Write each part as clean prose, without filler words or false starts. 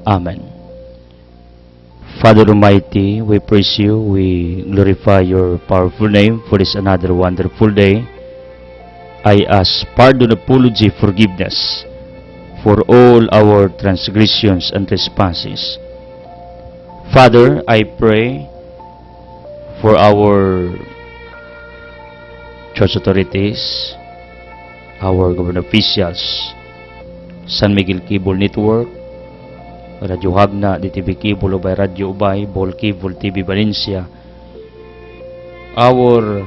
Amen. Father Almighty, we praise you, we glorify your powerful name for this another wonderful day. I ask pardon, apology, forgiveness for all our transgressions and trespasses. Father, I pray for our church authorities, our government officials, San Miguel Cable Network, Radyo Hagna, DTV Cable, Ubay Radio Ubay, Bol Cable, TV Valencia, our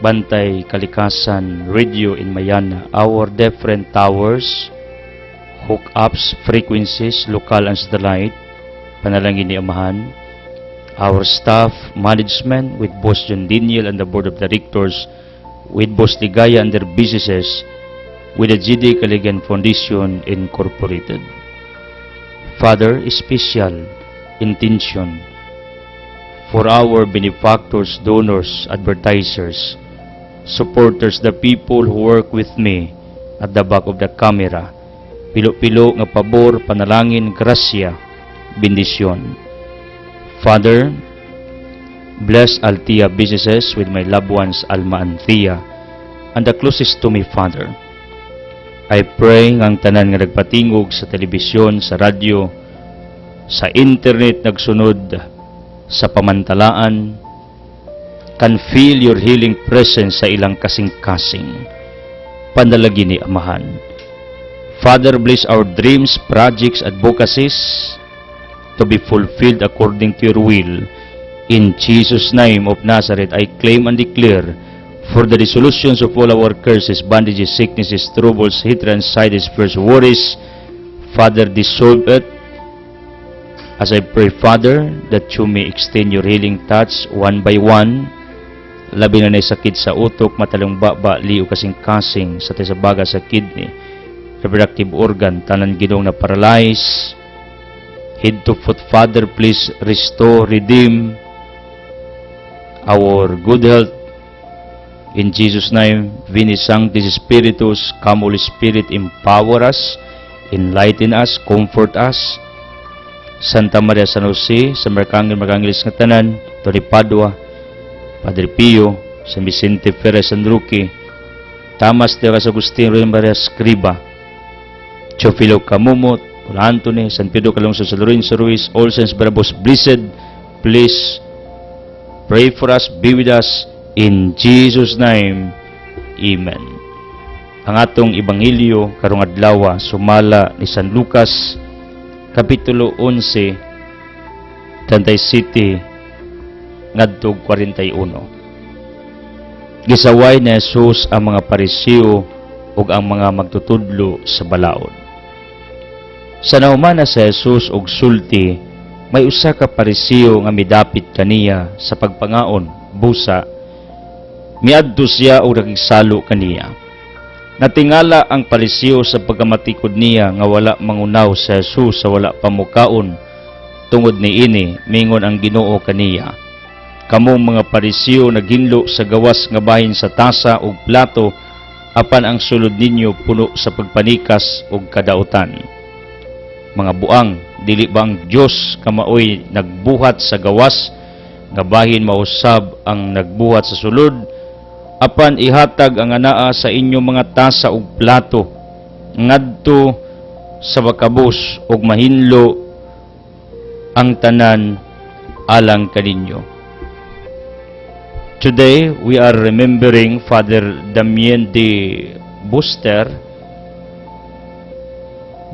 Bantay Kalikasan Radio in Mayana, our different towers, hookups, frequencies, local and satellite, panalangin ni Amahan, our staff, management, with Boss John Daniel and the Board of Directors, with Boss Ligaya and their businesses, with the GD Kaligan Foundation Incorporated. Father, special intention for our benefactors, donors, advertisers, supporters, the people who work with me at the back of the camera. Pilo-pilo nga pabor, panalangin, grasya, bendisyon. Father, bless Althea businesses with my loved ones, Alma and Thea, and the closest to me, Father. I pray ng tanan nga nagpatingog sa telebisyon, sa radyo, sa internet, nagsunod sa pamantalaan, can feel your healing presence sa ilang kasing-kasing. Panalangin ni Amahan. Father, bless our dreams, projects, advocacies to be fulfilled according to your will. In Jesus' name of Nazareth, I claim and declare for the resolutions of all our curses, bandages, sicknesses, troubles, hatred, anxiety, fears, worries, Father, dissolve it. As I pray, Father, that you may extend your healing touch one by one. Labi na sakit sa utok, matalong baba, liyo kasing-kasing, sa tisabaga sa kidney, reproductive organ, tanan ginong na paralyze, head to foot, Father, please restore, redeem our good health. In Jesus' name, Veni Sanctis Spiritus, come Holy Spirit, empower us, enlighten us, comfort us. Santa Maria San Jose, sa Merkangil nga tanan, Tori Padua, Padre Pio, San Vicente Ferrer, San Roque, Tamas de Agustin, Roy Maria Escriba, Chofilo Camumot, Pula Antone, San Pedro Calungsod, San Lorenzo Ruiz, all saints, Barabos, blessed, please pray for us, be with us, in Jesus' name, Amen. Ang atong Ebanghelyo karong adlaw sumala ni San Lucas, Kapitulo 11, Tantay City, ngadtog 41. Gisaway ni Jesus ang mga Pariseo ug ang mga magtutudlo sa balaod. Sa nahuman na si Jesus og sulti, may usa ka Pariseo nga midapit kaniya sa pagpangaon, busa. Miadto siya o nakigsalo kaniya. Natingala ang Pariseo sa pagkamatikod niya nga wala mangunaw sa Jesus sa wala pamukaon. Tungod ni ini, mingon ang Ginoo kaniya. Kamong mga Pariseo naghinlo sa gawas nga bahin sa tasa ug plato, apan ang sulod ninyo puno sa pagpanikas ug kadautan. Mga buang, dili ba ang Dios kamaoy nagbuhat sa gawas nga bahin mausab ang nagbuhat sa sulod? Apan ihatag ang anaa sa inyong mga tasa ug plato ngadto sa bakabos ug mahinlo ang tanan alang kaninyo. Today we are remembering Father Damien de Buster,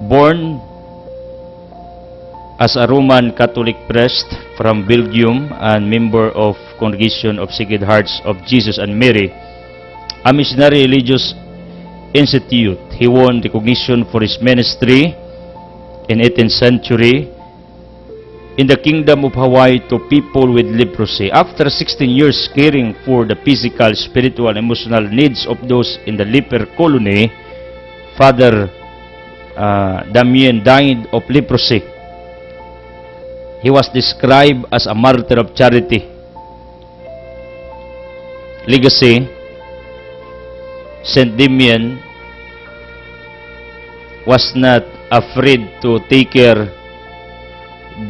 born as a Roman Catholic priest from Belgium and member of Congregation of Sacred Hearts of Jesus and Mary, a missionary religious institute. He won recognition for his ministry in 18th century in the Kingdom of Hawaii to people with leprosy. After 16 years caring for the physical, spiritual, and emotional needs of those in the leper colony, Father Damien died of leprosy. He was described as a martyr of charity. Legacy: Saint Damien was not afraid to take care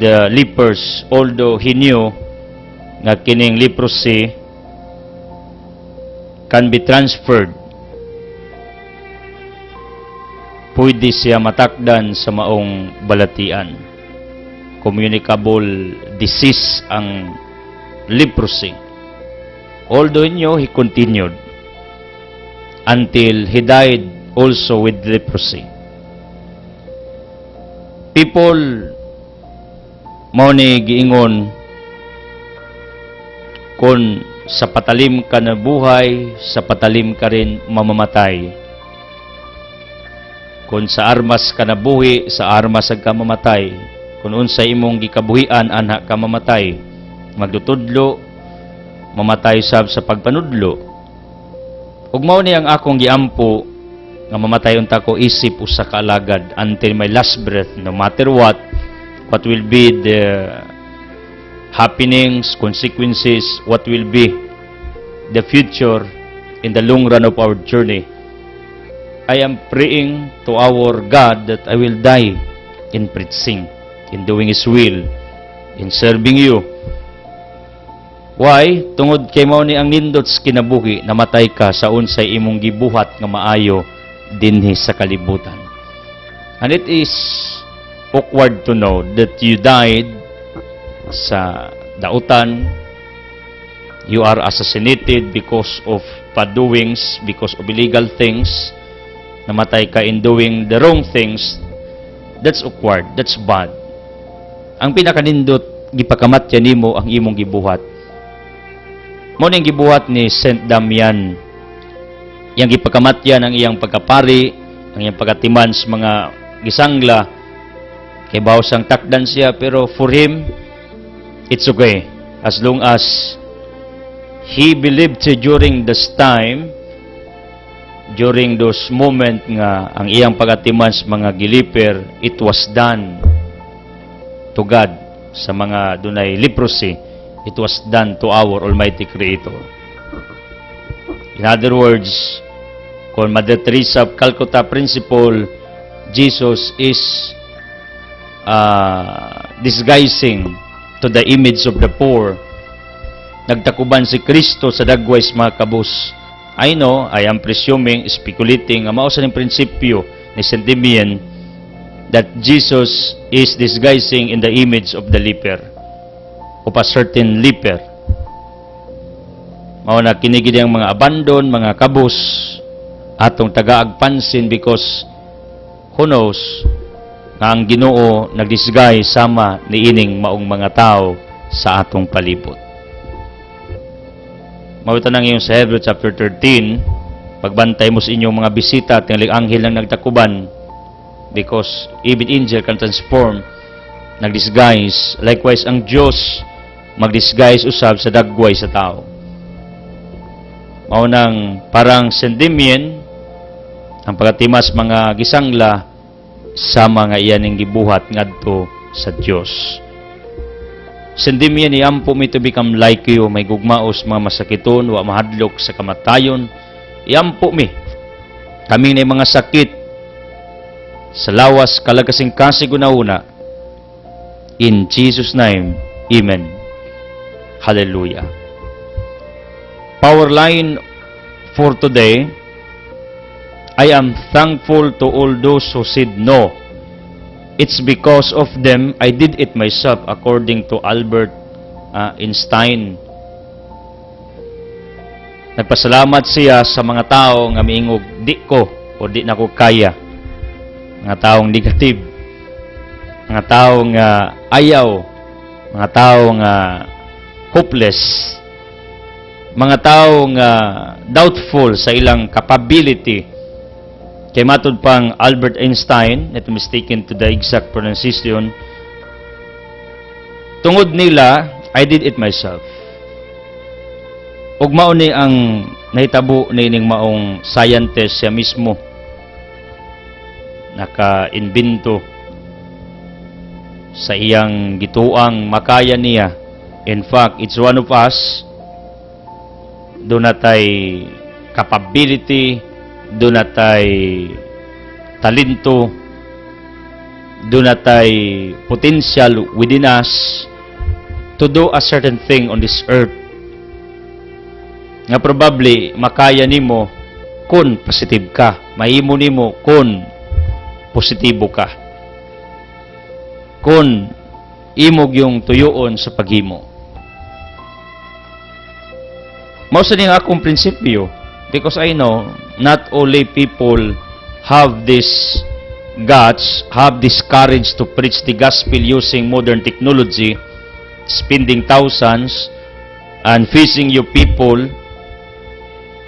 the lepers, although he knew nga kining leprosy can be transferred, pwede siya matakdan sa maong balatian. Communicable disease ang leprosy. Although he knew, he continued until he died also with leprosy. People mao ni giingon kung sa patalim ka na buhay, sa patalim ka rin mamamatay. Kung sa armas ka na buhi, sa armas ka mamatay. Kung unsay imong gikabuhian, anha ka mamatay. Magdutudlo, mamatay sab sa pagpanudlo. Ug mao ni ang akong giampo nga mamatay unta ko isip usa ka alagad until my last breath, no matter what will be the happenings, consequences, what will be the future in the long run of our journey. I am praying to our God that I will die in preaching, in doing His will, in serving you. Why? Tungod kay mao ni ang nindot sa kinabuhi, namatay ka sa unsay imong gibuhat nga maayo dinhi sa kalibutan. And it is awkward to know that you died sa dautan, you are assassinated because of bad doings, because of illegal things, namatay ka in doing the wrong things. That's awkward, that's bad. Ang pinakanindot, gipakamatya nimo ang imong gibuhat. Mo ning gibuhat ni Saint Damian, yang gipakamatyan ang iyang pagkapari, ang iyang pagkatiman sa mga gisangla, kay bawsang takdan siya, pero for him, it's okay. As long as he believed during this time, during those moment nga ang iyang pagatiman sa mga giliper, it was done to God. Sa mga dunay leprosy, it was done to our Almighty Creator. In other words, kung Mother Teresa of Calcutta principle, Jesus is disguising to the image of the poor. Nagtakuban si Kristo sa dagway sa mga kabus. I know, I am presuming, speculating, mao sa ning prinsipyo ni Saint Damian that Jesus is disguising in the image of the leper, of a certain leper. Mao na kinigid ang mga abandon, mga kabus, atong tagaagpansin because who knows nga ang Ginoo nagdisguise sama ni ining maong mga tao sa atong palibot. Mawita nang iyong sa Hebrews chapter 13, pagbantay mo sa inyong mga bisita, tingaling anghel lang nagtakuban, because even angel can transform, nagdisguise. Likewise, ang Diyos magdisguise usab sa dagway sa tao. Maunang parang Saint Damian, ang pagatimas mga gisangla, sa mga iyaning gibuhat ngadto sa Dios. Saint Damian, iampo mi to become like you, may gugmaos mga masakiton, wa mahadlok sa kamatayon. Iampo mi kami na mga sakit sa lawas kalagasing kasiguna-una. In Jesus' name, Amen. Hallelujah. Power line for today, I am thankful to all those who said no. It's because of them I did it myself, according to Albert Einstein. Nagpasalamat siya sa mga tao nga miingog, di ko o di na ko kaya. Mga taong negative, mga taong ayaw, mga taong hopeless, mga taong doubtful sa ilang capability. Kay matod pang Albert Einstein, not mistaken to the exact pronunciation, tungod nila, I did it myself. Ug mao ni ang nahitabo ni ning maong scientist siya mismo, naka-imbento sa iyang gituang makaya niya. In fact, it's one of us, doon natay capability, doon natay talento, do natay potential within us to do a certain thing on this earth nga probably makaya nimo kung positive ka, mahimo nimo kung positibo ka, kung imog yung tuyoon sa paghimo. Mao sa ning akong prinsipyo, because I know not only people have this guts, have this courage to preach the gospel using modern technology, spending thousands and facing you people.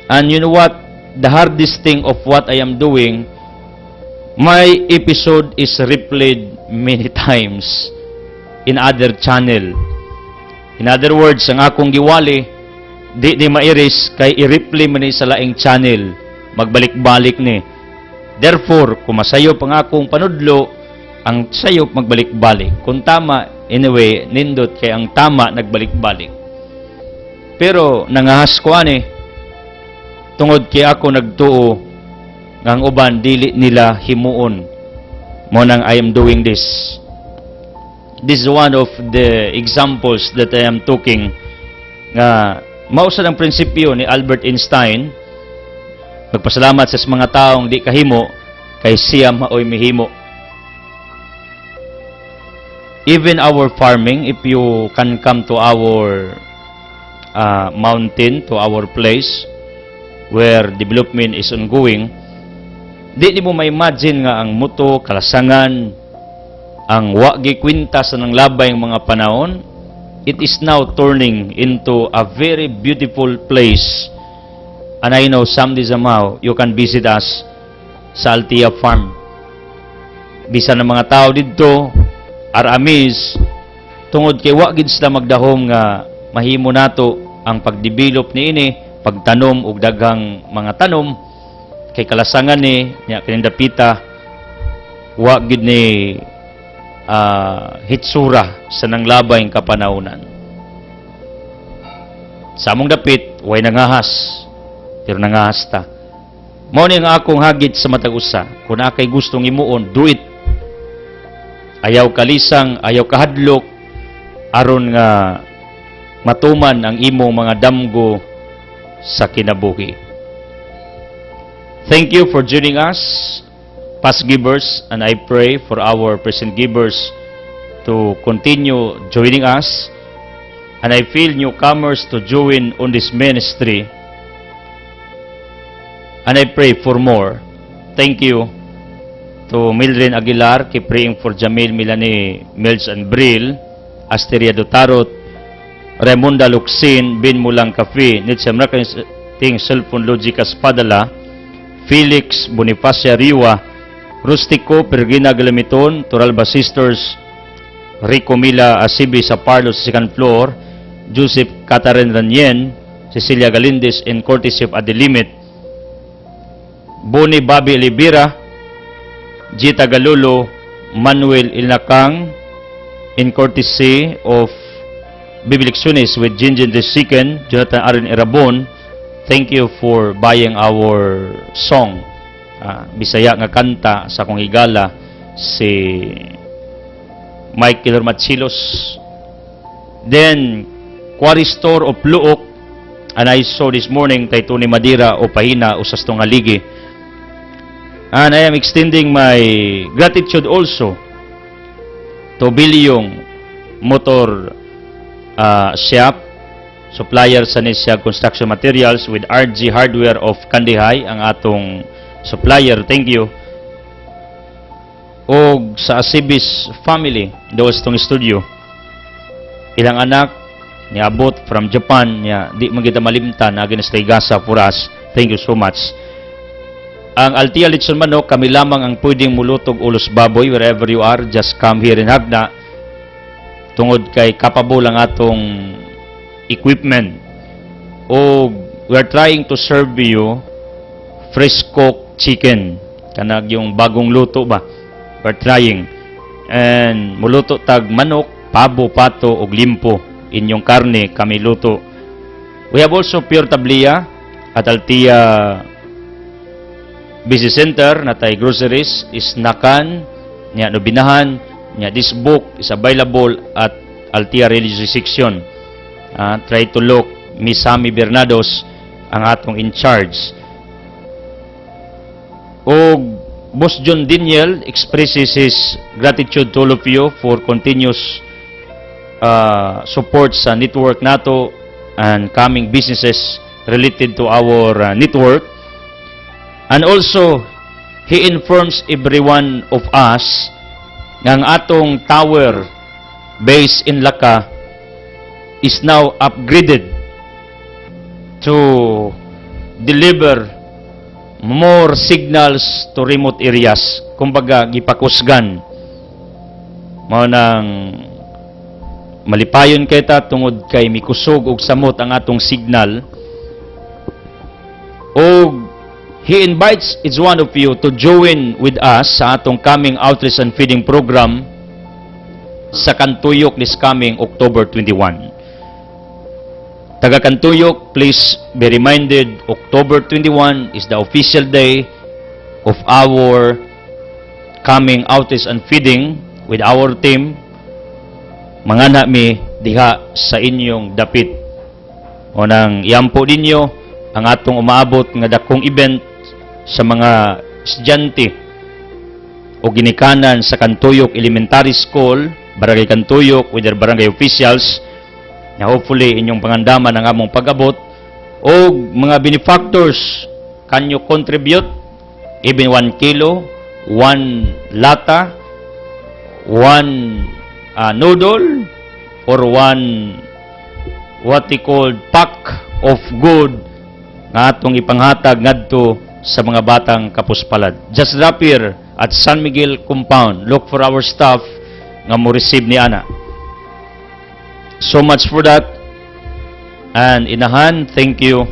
And you know what? The hardest thing of what I am doing, my episode is replayed many times in other channel. In other words, ang akong giwali, di mairis kay i-replay man ni sa laing channel. Magbalik-balik ni. Therefore, kung masayo pang akong panudlo, ang sayo magbalik-balik. Kung tama, anyway, nindot kay ang tama nagbalik-balik. Pero nangahas ko ani, tungod kay ako nagtuo ng uban dili nila himuon mo nang I am doing this. This is one of the examples that I am talking nga mausa ang prinsipyo ni Albert Einstein. Magpasalamat sa mga taong di kahimo kay siya maoy mihimo. Even our farming, if you can come to our mountain, to our place where development is ongoing, di mo ma-imagine nga ang muto, kalasangan, ang wagi kwinta sa nang labay ng mga panahon, it is now turning into a very beautiful place. And I know someday somehow you can visit us sa Altia Farm. Bisan ng mga tao dito are amazed tungod kay wa gid sila magdahom nga mahimo nato ang pagdevelop niini, pagtanom og daghang mga tanom kay kalasangan ni nya kinindapita wa gid ni hitsura sa nanglabayng kapanahunan. Sa among dapit way nangahas, pero nangahas ta. Mao ni nga akong hagit sa matag usa, kung akay gustong imuon, do it. Ayaw kalisang, ayaw kahadlok aron nga matuman ang imong mga damgo sa kinabuhi. Thank you for joining us, past givers, and I pray for our present givers to continue joining us, and I feel newcomers to join on this ministry, and I pray for more. Thank you to Mildred Aguilar, keep praying for Jamil Milani Mills and Bril, Asteria Dotarot, Raimonda Luxin, Bin Mulang Cafe, Nitsam Ting Cellphone Logicas Padala, Felix Bonifacia Riwa, Rustico Pergina Galamiton, Turalba Sisters, Rico Mila Asibi sa Parlo sa second floor, Joseph Catherine Ranyen, Cecilia Galindez in courtesy of Adelimit, Boni Bobby Libira, Gita Galulo, Manuel Ilnakang in courtesy of Bibilicciones with Jinjin II, Jonathan Aaron Irabon. Thank you for buying our song. Bisaya nga kanta sa akong higala si Michael Matsilos. Then Quarry Store of Luok, and I saw this morning kay Tony Madira o Pahina usas tong aligi. And I am extending my gratitude also to Bilyong Motor Shop, supplier sa Nisya Construction Materials with RG Hardware of Kandihay, ang atong supplier. Thank you. O sa Asibis family, doon itong studio. Ilang anak, niabot from Japan, niya, di magita malimtan, na ginastay gasa for us. Thank you so much. Ang Altia Litson Manok, kami lamang ang pwedeng mulutog ulos baboy wherever you are. Just come here in Hagna. Tungod kay kapable ang atong equipment. O we are trying to serve you fresh cooked chicken. Kanag yung bagong luto ba? We are trying. And muluto tag manok, pabo, pato, o limpo. Inyong karne, kami luto. We have also pure tablia at Altia Busy Center, natay groceries, isnakan, Nya nobinahan, nya this book is available at Altia Religious Section. Try to look, Miss Sammy Bernados ang atong in charge. O Boss John Daniel expresses his gratitude to all of you for continuous support sa network nato and coming businesses related to our network. And also, he informs everyone of us nga ang atong tower based in Laka is now upgraded to deliver more signals to remote areas. Kumbaga, gipakusgan. Mao nang malipayon kita tungod kay mikusog og samot ang atong signal. O he invites each one of you to join with us sa atong coming outreach and feeding program sa Kantuyok this coming October 21. Taga Kantuyok, please be reminded, October 21 is the official day of our coming outreach and feeding with our team. Mangana mi diha sa inyong dapit. O nang iampo ninyo ang atong umaabot nga dakong event sa mga estudyante o ginikanan sa Kantuyok Elementary School, Barangay Kantuyok, with their barangay officials, na hopefully inyong pangandaman ang among pag-abot, o mga benefactors kanyo contribute even 1 kilo, 1 lata, 1 noodle, or 1 what they call pack of good nga atong ipanghatag ngadto sa mga batang kapuspalad. Just drop here at San Miguel Compound. Look for our staff nga mo receive ni ana. So much for that. And inahan, thank you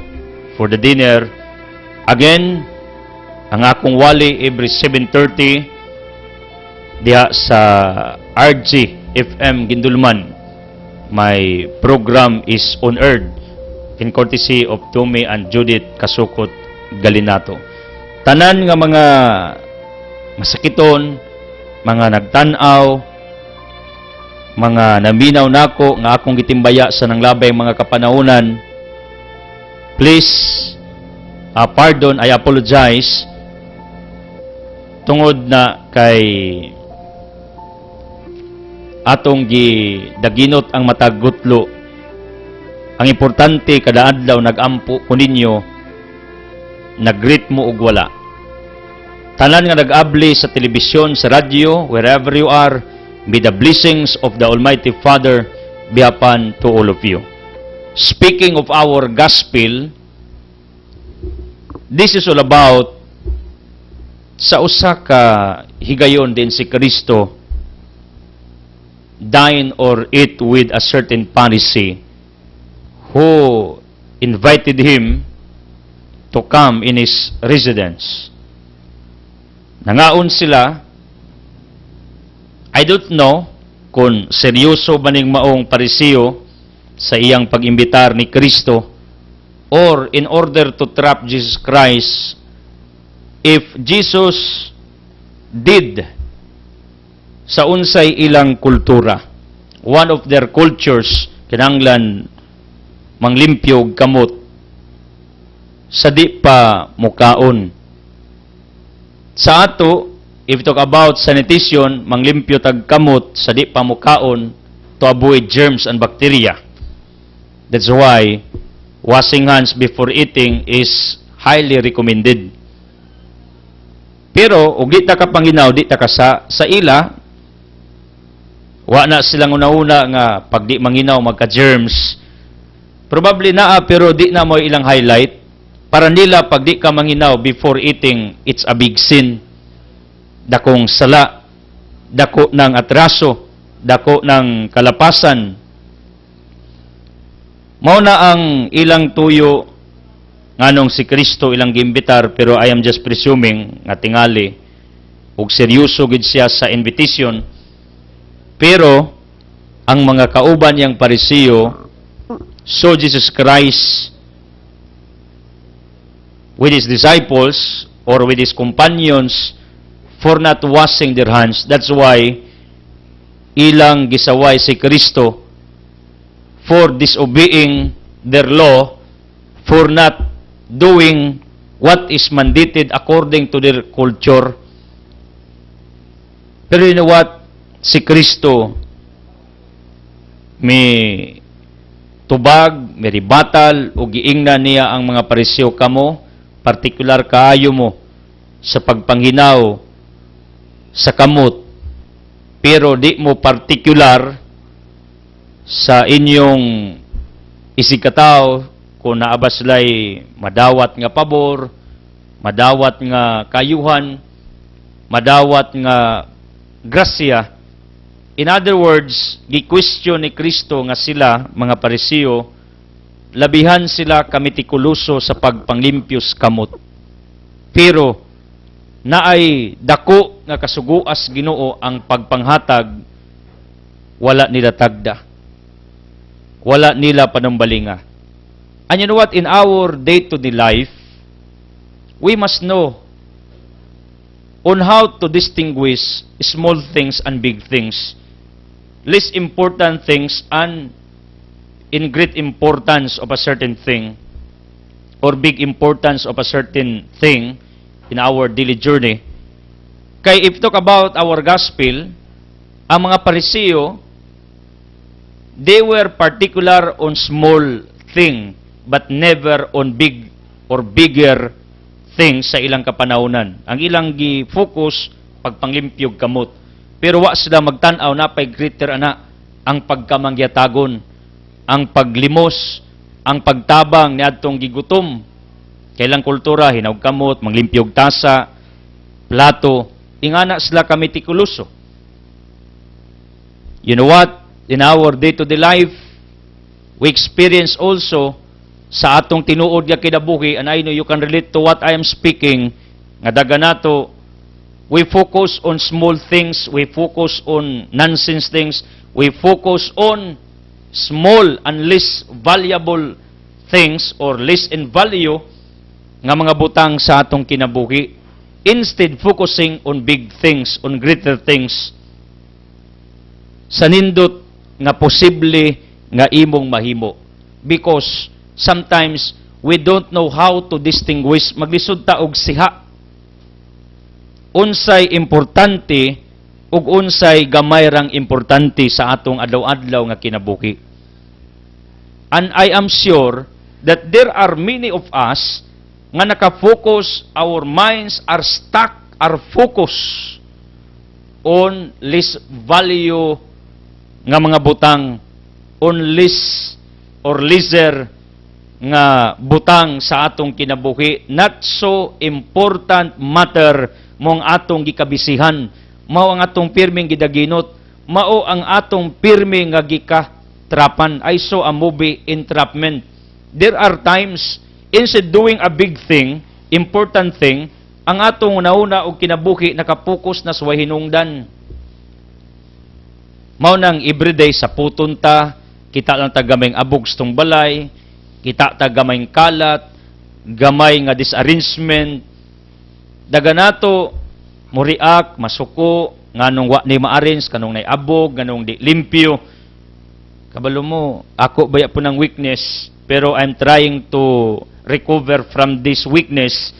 for the dinner. Again, ang akong wali every 7:30 diha sa RG FM Gindulman. My program is on air in courtesy of Tommy and Judith Kasukot Galinato. Tanan nga mga masakiton, mga nagtanaw, mga naminaw nako nga akong gitimbaya sa nanglabay mga kapanahunan, please, pardon, I apologize tungod na kay atong daginot ang matagutlo. Ang importante kada adlaw nag-ampo ko ninyo, nag-greet mo og wala. Tanan nga nag-abli sa telebisyon, sa radyo, wherever you are, may the blessings of the Almighty Father be upon to all of you. Speaking of our gospel, this is all about sa usa ka higayon din si Kristo dine or eat with a certain Pharisee who invited him to come in his residence. Nangaon sila. I don't know kung seryoso ba ning maong Pariseo sa iyang pag-imbitar ni Kristo, or in order to trap Jesus Christ, if Jesus did sa unsay ilang kultura. One of their cultures, kinanglan manglimpyo og kamot sa di pa mukaon. Sa ato, if we talk about sanitation, manglimpyo tag kamot sa di pa mukaon to avoid germs and bacteria. That's why washing hands before eating is highly recommended. Pero ug di ta ka panginaw, di ta ka sa ila, wa na silang una-una nga pag di manginaw magka-germs. Probably naa pero di na mo ilang highlight. Para nila pag di ka manginaw before eating, it's a big sin. Dakong sala, dako ng atraso, dako ng kalapasan. Mao na ang ilang tuyo nganong si Kristo ilang giimbitar, pero I am just presuming nga tingali ug seryoso gid siya sa invitation. Pero ang mga kauban yang Pariseo, so Jesus Christ with his disciples or with his companions for not washing their hands. That's why ilang gisaway si Kristo for disobeying their law, for not doing what is mandated according to their culture. Pero you know what? Si Kristo may tubag, may ribatal, o giingnan niya ang mga parisyo kamo, partikular kaayo mo sa pagpanghinaw sa kamot, pero di mo partikular sa inyong isigkataw kung naabaslay madawat nga pabor, madawat nga kayuhan, madawat nga grasya. In other words, gi-question ni Kristo nga sila, mga Parisiyo, labihan sila kamitikuloso sa pagpanglimpyos kamot. Pero, naay dako nga kasuguas Ginoo ang pagpanghatag, wala nila tagda. Wala nila panumbalinga. And you know what? In our day-to-day life, we must know on how to distinguish small things and big things, less important things and in great importance of a certain thing, or big importance of a certain thing in our daily journey. Kaya if talk about our gospel, ang mga Parisiyo, they were particular on small thing, but never on big or bigger things sa ilang kapanahonan. Ang ilang gi-focus, pagpanglimpyog kamot. Pero wa sila magtanaw na pay greater ana ang pagkamangyatagon, ang paglimos, ang pagtabang ni adtong gigutom. Kailang kultura, hinawg kamot, manglimpyog tasa, plato, ingana sila kamitikuloso. You know what? In our day-to-day life, we experience also sa atong tinuod nga kinabuhi, and I know you can relate to what I am speaking, nga daga nato, we focus on small things, we focus on nonsense things, we focus on small and less valuable things or less in value nga mga butang sa atong kinabuhi, instead focusing on big things, on greater things, sa nindot nga posible nga imong mahimo. Because sometimes we don't know how to distinguish, maglisod ta og siha, unsay importante ug unsay gamay rang importante sa atong adlaw-adlaw nga kinabuhi. And I am sure that there are many of us nga naka-focus, our minds are stuck, are focused on less value nga mga butang, on less or lesser nga butang sa atong kinabuhi, not so important matter mo ang atong gikabisihan, mao ang atong pirming gidaginot, mao ang atong pirmi nga gikatrapan. I saw a movie, Entrapment. There are times, instead doing a big thing, important thing, ang atong nauna og kinabuhi nakapokus na sa hinungdan. Mao nang everyday sa putunta, kita lang tagamay abog stong balay, kita tagamay kalat, gamay nga disarrangement, daga nato muriak, masuko, nganong wa ni ma-arrange, kanong nay abog, nganong di limpyo. Kabalo mo, ako baya po ng weakness, pero I'm trying to recover from this weakness.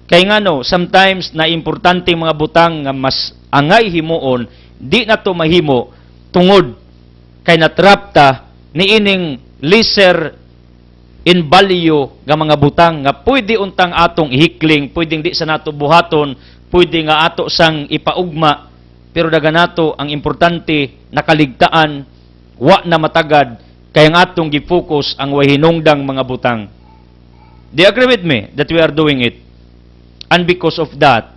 Kay ngano, sometimes na importante mga butang nga mas angay himuon, di na to mahimo tungod kay natrapta ni ining lesser in value nga mga butang nga pwede untang atong ihikling, pwedeng di sa nato buhaton, pwede nga ato sang ipaugma, pero daga nato ang importante nakaligtaan, wa na matagad, kay ang atong gifocus ang wahinungdang mga butang. Do you agree with me that we are doing it? And because of that,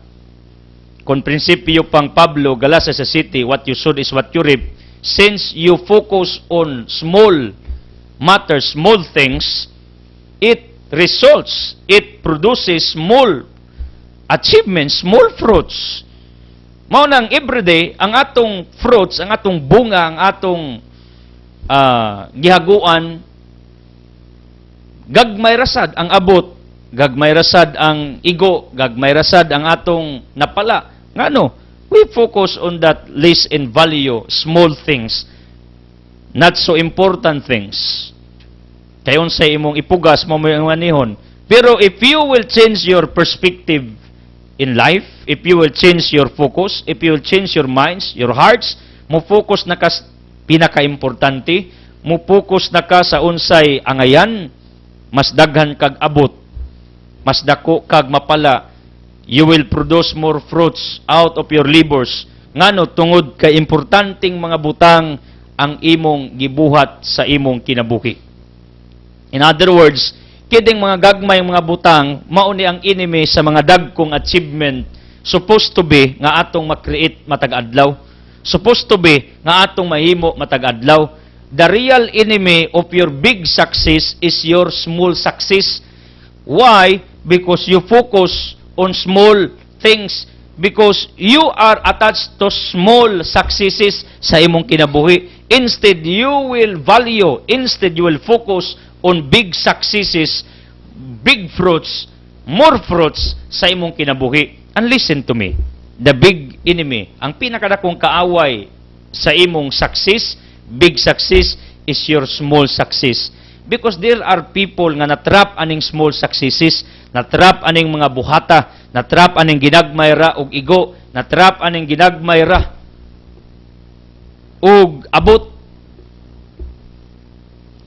kung prinsipyo pang Pablo, Galatians sa city, what you sowed is what you reap. Since you focus on small matters, small things, it results, it produces small achievements, small fruits. Mao nang everyday, ang atong fruits, ang atong bunga, ang atong gihaguan, gagmay rasad ang abot, gagmay rasad ang igo, gagmay rasad ang atong napala, Ngano? We focus on that least in value, small things, not so important things. Kayon sa imong ipugas mo yung anihon. Pero if you will change your perspective in life, if you will change your focus, if you will change your minds, your hearts, mo focus na ka pinaka-importante, mo focus na ka sa unsay angayan, mas daghan kag abot, mas dako kag mapala, you will produce more fruits out of your labors. Ngano tungod kay importanteng mga butang ang imong gibuhat sa imong kinabuhi. In other words, kiding mga gagmay mga butang, mauni ang enemy sa mga dagkong achievement, supposed to be nga atong makreate matag-adlaw. Supposed to be nga atong mahimo matag-adlaw. The real enemy of your big success is your small success. Why? Because you focus on small things. Because you are attached to small successes sa imong kinabuhi. Instead, you will value, instead you will focus on big successes, big fruits, more fruits sa imong kinabuhi. And listen to me, the big enemy, ang pinakadakong kaaway sa imong success, big success, is your small success. Because there are people nga natrap aning small successes, natrap aning mga buhata, natrap aning ginagmay ra og igo, natrap aning ginagmay ra og abot.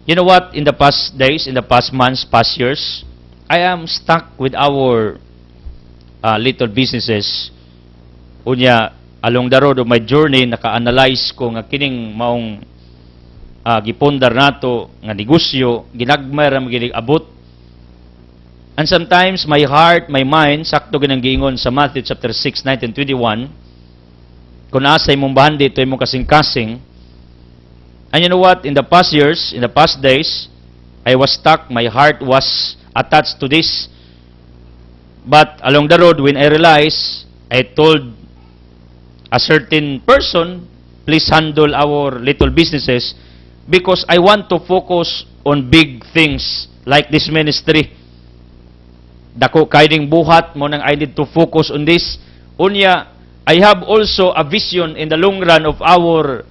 You know what? In the past days, in the past months, past years, I am stuck with our little businesses. Unya, along the road of my journey, naka-analyze ko nga kining maong gipundar nato nga negosyo, ginagmay ra magilig abot. And sometimes my heart, my mind, sakto ginang giingon sa Matthew chapter 6, 19-21, kung asa imong bahandi ito imong kasing-kasing. And you know what? In the past years, in the past days, I was stuck. My heart was attached to this. But along the road, when I realized, I told a certain person, please handle our little businesses because I want to focus on big things like this ministry. Dako kaiding buhat mo nang I need to focus on this. Unya, I have also a vision in the long run of our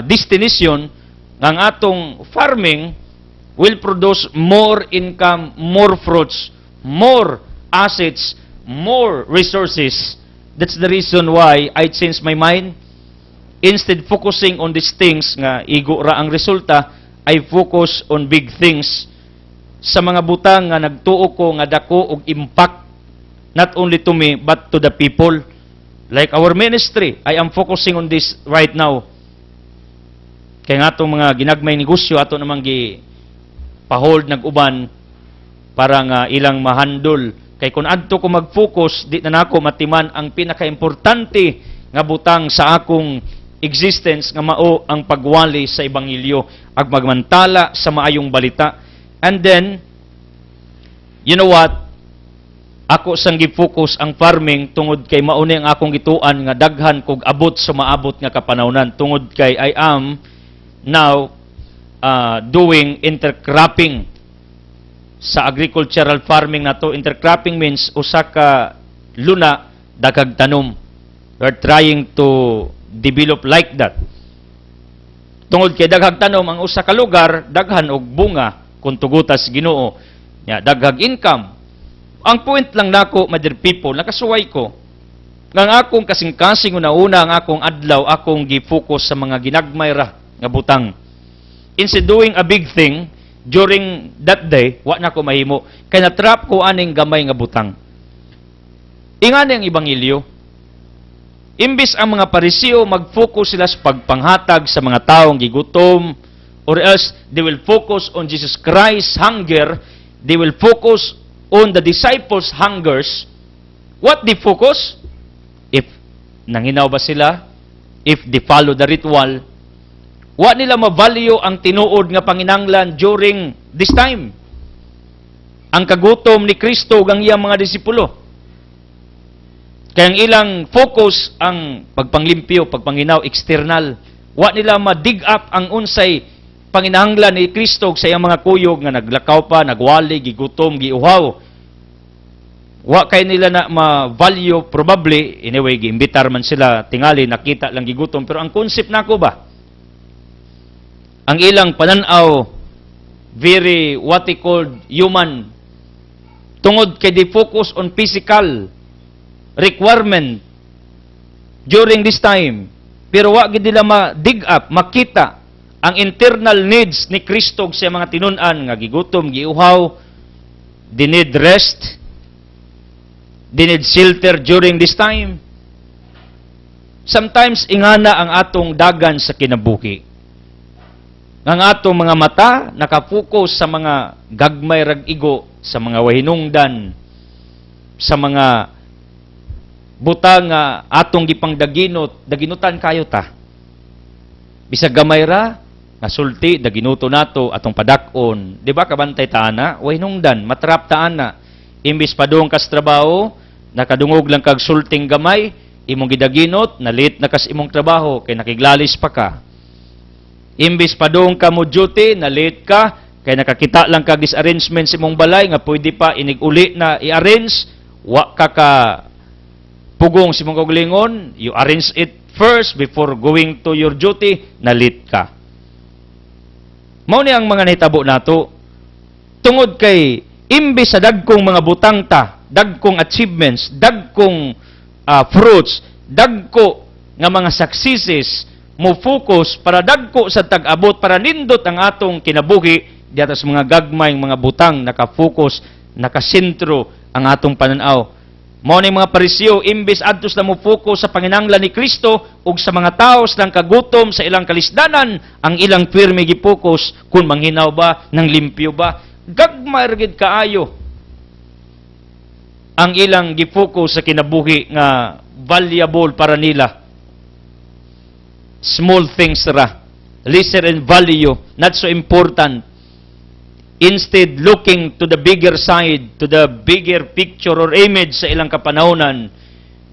destination ng atong farming will produce more income, more fruits, more assets, more resources. That's the reason why I changed my mind. Instead focusing on these things nga igo ra ang resulta, I focus on big things. Sa mga butang nga nagtuo ko nga dako og impact not only to me but to the people. Like our ministry, I am focusing on this right now. Kaya nga itong mga ginagmay negosyo, ato namang pahold nag-uban para nga ilang mahandol. Kaya kung adto ko mag-focus, di na nako matiman ang pinaka-importante nga butang sa akong existence nga mao ang pagwali sa Ebanghelyo, ag magmantala sa maayong balita. And then, you know what? Ako sang gi-focus ang farming tungod kay mauni ang akong gituan nga daghan kog abot sa maabot nga kapanawnan. Tungod kay I am now doing intercropping sa agricultural farming nato. Intercropping means usa ka luna daghang tanom. We're trying to develop like that. Tungod kay daghang tanom ang usa ka lugar, daghan og bunga kung tugutas Ginoo. Ya, daghang income. Ang point lang nako, my dear people, nakasuway ko nga akong kasing-kasing una ang akong adlaw, akong gi-focus sa mga ginagmay ra nga butang. Instead doing a big thing, during that day, wa na ko mahimo. Kaya na-trap ko aning gamay nga butang. Ingani ang Ebanghelyo. Imbis ang mga Pariseo, mag-focus sila sa pagpanghatag sa mga taong gigutom, or else they will focus on Jesus Christ's hunger, they will focus on the disciples' hungers. What they focus? If nanginaw ba sila? If they follow the ritual, wa nila ma-value ang tinuod nga panginanglan during this time. Ang kagutom ni Kristo ang iyang mga disipulo. Kaya ang ilang focus ang pagpanglimpyo, pagpanginaw, external. Wa nila ma-dig up ang unsay panginahanglan ni Kristo sa iyang mga kuyog nga naglakaw pa, nagwali, gigutom, giuhaw. Wa kay nila na ma-value probably, anyway, giimbitar man sila tingali, nakita lang gigutom. Pero ang concept nako ba? Ang ilang pananaw, very what they called human, tungod kay di focus on physical requirement during this time. Pero wa gid nila ma-dig up, makita ang internal needs ni Kristo sa mga tinun-an nga gigutom, giuhaw, they need rest, they need shelter during this time. Sometimes ingana ang atong dagan sa kinabuhi. Ang atong mga mata nakapokus sa mga gagmay rag igo, sa mga wahinungdan, sa mga butang nga atong gipangdaginot, daginutan kayo ta. Bisag gamay ra, nga sulti, daginuto nato atong padak-on. Di ba kabantay ta ana? Wahinungdan, matrap ta ana. Imbis padung kas trabaho, nakadungog lang kag sulting gamay, imong gidaginot, nalit na kas imong trabaho, kay nakiglalis pa ka. Imbis padung ka mo duty, nalit ka, kay nakakita lang kag disarrangement sa imong balay, nga pwede pa inig-uli na i-arrange, wa ka pugong sa imong kaugalingon, you arrange it first before going to your duty, nalit ka. Mao ni ang mga nahitabo nato, tungod kay imbis sa dagkong mga butang ta, dagkong achievements, dagkong fruits, dagko nga mga successes, mo focus para dagko sa tag-abot, para nindot ang atong kinabuhi, diata sa mga gagmay, mga butang, nakafocus, nakasentro ang atong pananaw. Mao ni mga Pariseo, imbis adtos na mo focus sa panginahanglan ni Kristo ug sa mga taos lang kagutom sa ilang kalisdanan, ang ilang pirmi gi-focus kung manghinaw ba, nang limpyo ba. Gagmay ra gid kaayo ang ilang gi-focus sa kinabuhi nga valuable para nila. Small things ra, lesser in value, not so important. Instead, looking to the bigger side, to the bigger picture or image sa ilang kapanahonan,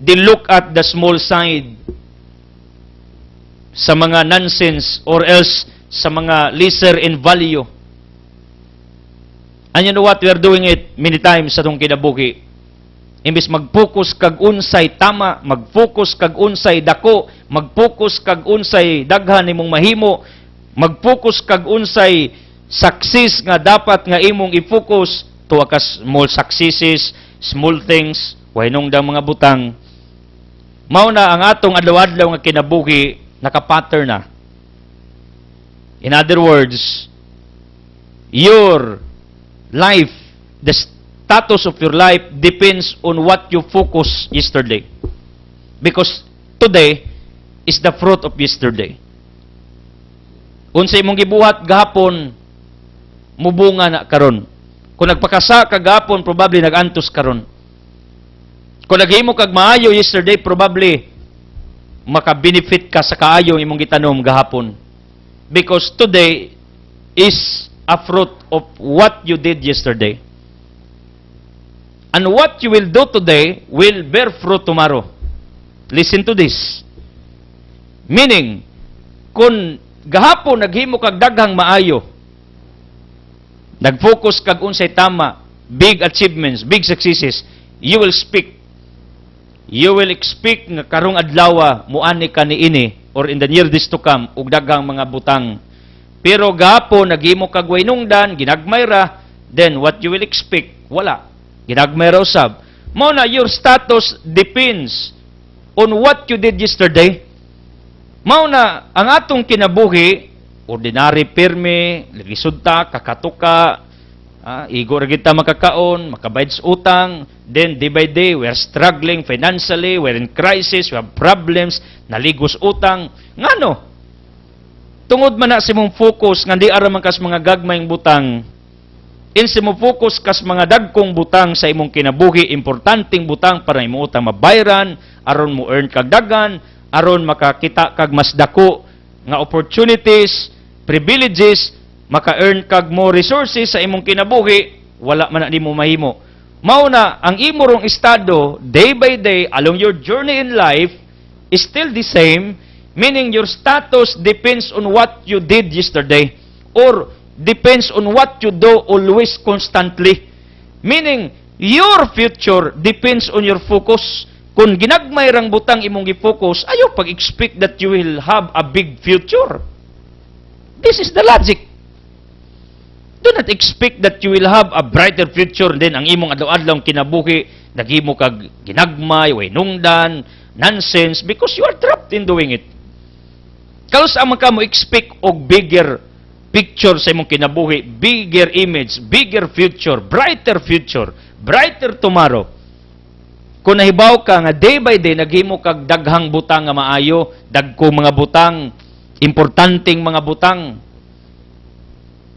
they look at the small side sa mga nonsense or else sa mga lesser in value. And you know what? We are doing it many times sa itong kinabuhi. Imbis mag-focus kag unsay tama, mag-focus kag unsay dako, mag-focus kag unsay daghan imong mahimo, mag-focus kag unsay success nga dapat nga imong i-focus, tuwa ka small successes, small things, wahinungdang mga butang. Mao na ang atong adlaw-adlaw nga kinabuhi naka-pattern na. In other words, your life, the status of your life depends on what you focus yesterday. Because today is the fruit of yesterday. Unsa imong gibuhat gahapon, mubunga na karon. Kung nagpakasa kagapon, probably nagantos karon. Kung naghimo kag maayo yesterday, probably maka-benefit ka sa kaayo imong gitanom gahapon. Because today is a fruit of what you did yesterday. And what you will do today will bear fruit tomorrow. Listen to this. Meaning, kung gahapon naghimo kag daghang maayo, nag-focus kag unsay tama, big achievements, big successes, you will speak. You will expect nga karong adlaw muani ka niini or in the near days to come ug daghang mga butang. Pero gahapon naghimo kag waynungdan, ginagmay ra, then what you will expect, wala. Ginagmay ra usab. Mao na your status depends on what you did yesterday. Mao na ang atong kinabuhi, ordinary pirmi, lisod ta, kakatuka, igor kita makakaon, makabayad sa utang, then day by day, we are struggling financially, we are in crisis, we have problems, naligos utang. Ngano? Tungod man na si mong focus, nga di araman kas mga gagmayng butang, insi mo focus kas mga dagkong butang sa imong kinabuhi, importanteng butang para imong utang mabayran, aron mo earn kag dagan, aron makakita kag mas dako nga opportunities, privileges, maka-earn kag mo resources sa imong kinabuhi, wala man na nimo mahimo. Mao na ang imo rong estado day by day along your journey in life is still the same, meaning your status depends on what you did yesterday or depends on what you do always constantly. Meaning Your future depends on your focus. Kung ginagmay rang butang imong gi-focus, ayaw pag-expect that you will have a big future. This is the logic. Do not expect that you will have a brighter future then ang imong adlaw-adlaw kinabuhi, naghimo kag ginagmay, way nungdan, nonsense, because you are trapped in doing it. Kalos ang ka mo expect og bigger picture sa imong kinabuhi, bigger image, bigger future, brighter tomorrow. Kung nahibaw ka nga day by day naghimo kag daghang butang nga maayo, dagko mga butang, importanteng mga butang.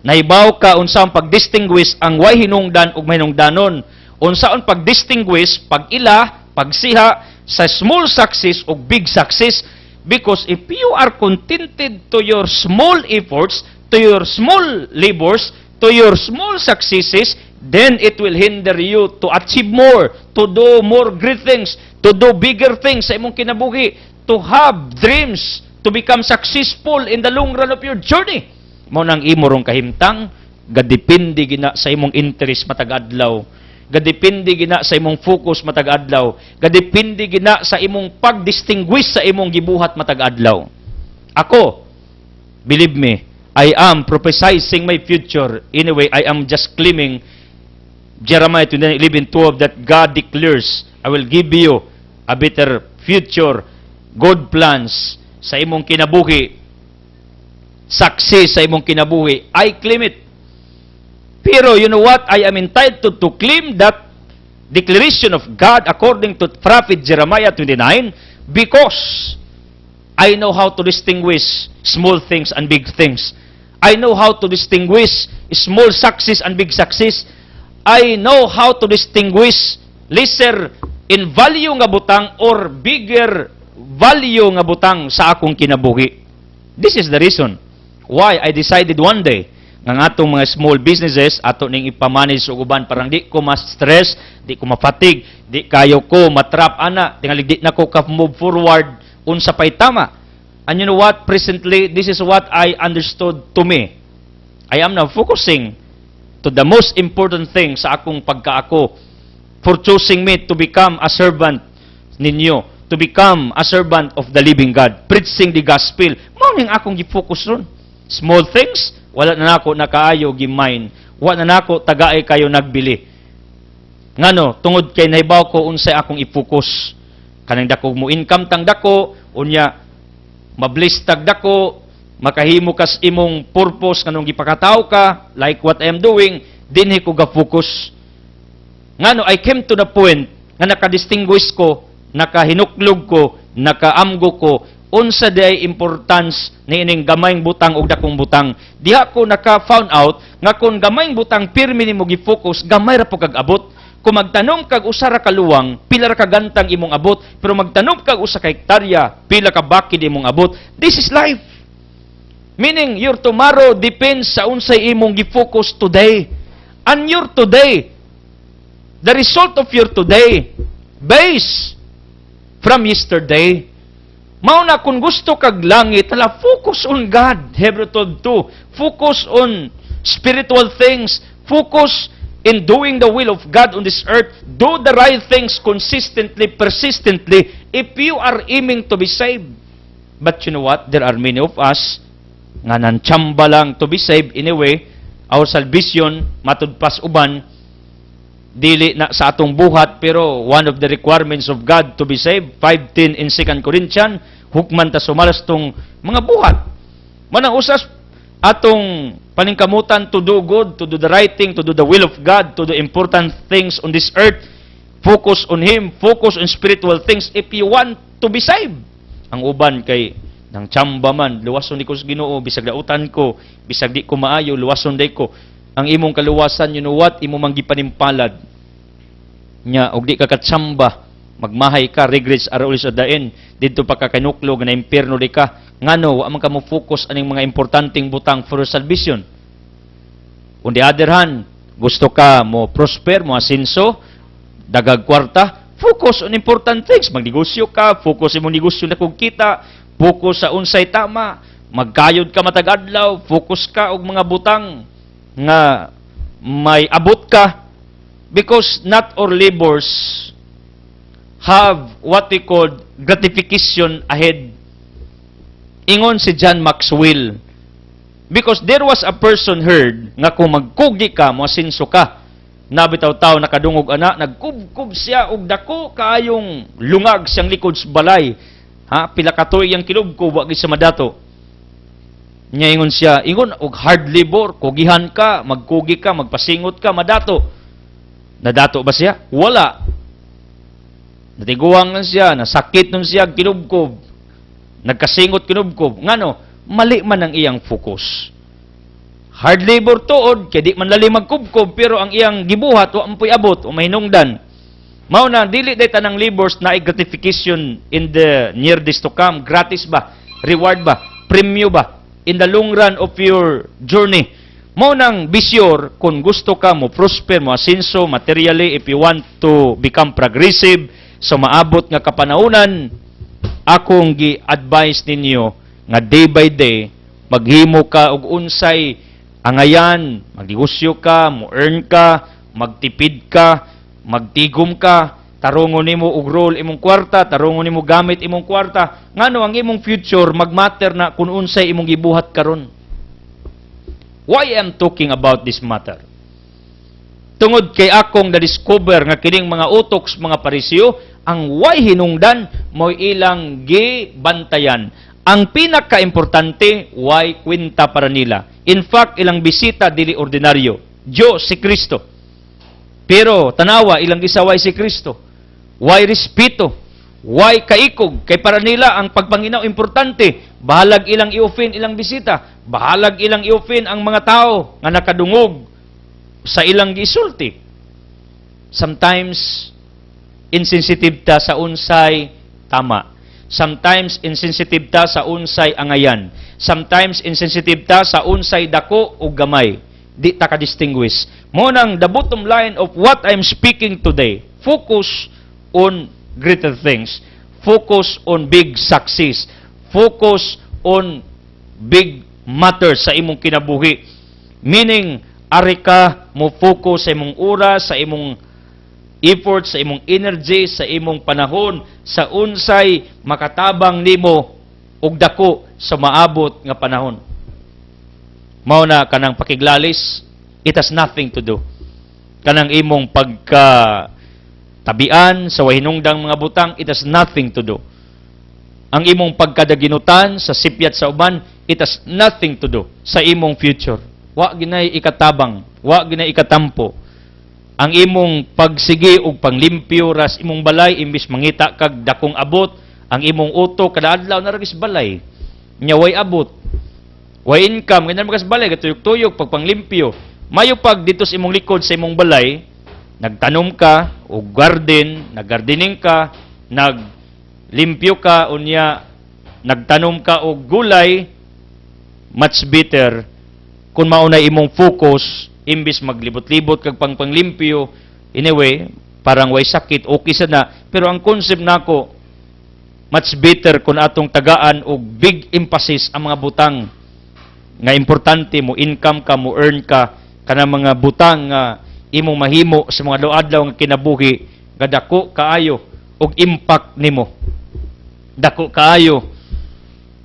Nahibaw ka unsaon pag-distinguish ang way hinungdan ug may hinungdanon. Unsaon pag-distinguish, pag-ila, pagsiha sa small success ug big success. Because if you are contented to your small efforts, to your small labors, to your small successes, then it will hinder you to achieve more, to do more great things, to do bigger things sa imong kinabuhi, to have dreams, to become successful in the long run of your journey. Mao nang imorong kahimtang, gadepende gina sa imong interest matag-adlaw, gadepende gina sa imong focus matag-adlaw, gadepende gina sa imong pag-distinguish sa imong gibuhat matag-adlaw. Ako, believe me, I am prophesying my future. Anyway, I am just claiming Jeremiah 29:11-12 that God declares, I will give you a better future, good plans sa imong kinabuhi, success sa imong kinabuhi. I claim it. Pero you know what? I am entitled to claim that declaration of God according to Prophet Jeremiah 29 because I know how to distinguish small things and big things. I know how to distinguish small success and big success. I know how to distinguish lesser in value nga butang or bigger value nga butang sa akong kinabuhi. This is the reason why I decided one day nga atong mga small businesses ato ning ipamanage og uban parang di ko ma-stress, di ko ma-fatigue, di kayo ko matrap ana, tingali di na ko ka move forward unsa pay tama. And you know what? Presently, this is what I understood to me. I am now focusing to the most important thing sa akong pagkaako for choosing me to become a servant ninyo, to become a servant of the living God, preaching the gospel. Mao ning akong gi-focus ron. Small things, wala na nako nakaayo gi-mind. Wala na nako tagaay kayo nagbili. Ngano, tungod kay nahibaw ko unsay akong i-focus. Kanang dako mo income tang dako, unya mabless tag dako, makahimo kas imong purpose kanong gipakataw ka, like what I am doing, dinhi ko ga-focus. Ngano, I came to the point nga nakadistinguish ko, nakahinuklog ko, nakaamgo ko, unsa day importance ni ining gamayng butang o dakong butang. Diha ko naka-found out nga kung gamayng butang pirmi nimo gi-focus, gamay ra po kag abot. Kung magtanom kag usa ra ka luwang, pila ra ka gantang imong abot, pero magtanom kag usa ka hektarya, pila ka bakid imong abot. This is life. Meaning your tomorrow depends sa unsay imong gi-focus today. And your today, the result of your today, based from yesterday. Mao na kung gusto kag langit, hala, focus on God. Hebrew 12:2. Focus on spiritual things. Focus in doing the will of God on this earth. Do the right things consistently, persistently, if you are aiming to be saved. But you know what? There are many of us nga nantsamba lang to be saved. Anyway, our salvation, matudpas uban, dili na sa atong buhat, pero one of the requirements of God to be saved, 5:10 in 2 Corinthians, hukman ta sumalas tong mga buhat. Manang usas atong paningkamutan to do good, to do the right thing, to do the will of God, to do important things on this earth. Focus on Him, focus on spiritual things if you want to be saved. Ang uban kay nang tsamba man, luwason di ko sa Ginoo, bisag dautan ko, bisag di ko maayo, luwason day ko. Ang imong kaluwasan, you know what? Imo mang gipanimpalad nya og di ka katsamba, magmahay ka, regrets are always at the end. Dito pa ka kanuklog na impierno di ka. Ngano, wa man ka mo focus aning mga importanteng butang for salvation. On the other hand, gusto ka mo prosper, mo asenso, dagag kwarta, focus on important things. Magnegosyo ka, focus imong negosyo na kung kita, focus sa unsay tama, magkayod ka matag-adlaw, focus ka og mga butang nga may abot ka. Because not all labors have what we call gratification ahead. Ingon si John Maxwell. Because there was a person heard nga kung magkugi ka, moasinso ka. Nabitaw-taw nakadungog ana, nagkubkub siya og dako kaayong lungag siyang likod sa balay. Ha, pila ka tuig ang kilubkob wa sa madato. Nya ingon siya, ingon og hard labor, kugihan ka, magkugi ka, magpasingot ka, madato. Nadato ba siya? Wala. Natiguang lang siya, nasakit nun siya, kinubkob. Nagkasingot kinubkob. Ngano, mali man ang iyang focus. Hard labor tuod, kaya di man lali magkubkob, pero ang iyang gibuhat, wa ampoy abot, o mahinungdan. Mao na, dili day tanang labors na gratification in the near days to come. Gratis ba? Reward ba? Premyo ba? In the long run of your journey. Mao nang bisyur, kung gusto ka mo prosper, mo asinso, materially, if you want to become progressive, so maabot nga kapanahunan, akong gi-advise ninyo nga day by day, maghimo ka og unsay angayan, magnegosyo ka, mo-earn ka, magtipid ka, magtigom ka, tarungon nimo og role imong kwarta, tarungon nimo gamit imong kwarta. Ngano ang imong future magmatter na kung unsay imong gibuhat karon. Why am talking about this matter? Tungod kay akong na-discover nga kining mga utok sa mga Pariseo, ang why hinungdan mo ilang gibantayan. Ang pinaka-importante, why kwenta para nila. In fact, ilang bisita dili ordinaryo. Diyos si Kristo. Pero tanawa ilang gisaway si Kristo. Why respeto? Why kaikog? Kay para nila ang pagpanginaw importante. Bahalag ilang i-offend ilang bisita. Bahalag ilang i-offend ang mga tao nga nakadungog sa ilang gisulti. Sometimes insensitive ta sa unsay tama. Sometimes insensitive ta sa unsay angayan. Sometimes insensitive ta sa unsay dako o gamay. Di ta ka-distinguish. Mo nang the bottom line of what I'm speaking today. Focus on greater things. Focus on big success. Focus on big matters sa imong kinabuhi. Meaning, ari ka mo focus sa imong oras, sa imong effort, sa imong energy, sa imong panahon, sa unsay makatabang nimo og dako sa maabot nga panahon. Mao na kanang pakiglalis, it has nothing to do. Kanang imong pagkatabian sa wahinungdang mga butang, it has nothing to do. Ang imong pagkadaginutan sa sipyat sa uban, it has nothing to do sa imong future. Wa ginay ikatabang, wa ginay ikatampo. Ang imong pagsigi og panglimpyo ras imong balay imbis mangita kag dakong abot, ang imong utok kada adlaw na ragis balay. Nya way abot. Way income ganyan magas balay gatuyok-tuyok pagpanglimpyo. Mayo pag dito sa imong likod sa imong balay, nagtanom ka og garden, naggardening ka, naglimpyo ka unya nagtanom ka og gulay, much better kung maunay imong focus imbis maglibot-libot kag panglimpyo. Anyway, parang way sakit, okay sa na. Pero ang concept nako, much better kung atong tagaan og big emphasis ang mga butang nga importante mo income ka, mo earn ka, kana mga butang nga imong mahimo sa mga adlaw nga kinabuhi, nga dako kaayo og impact nimo. Dako kaayo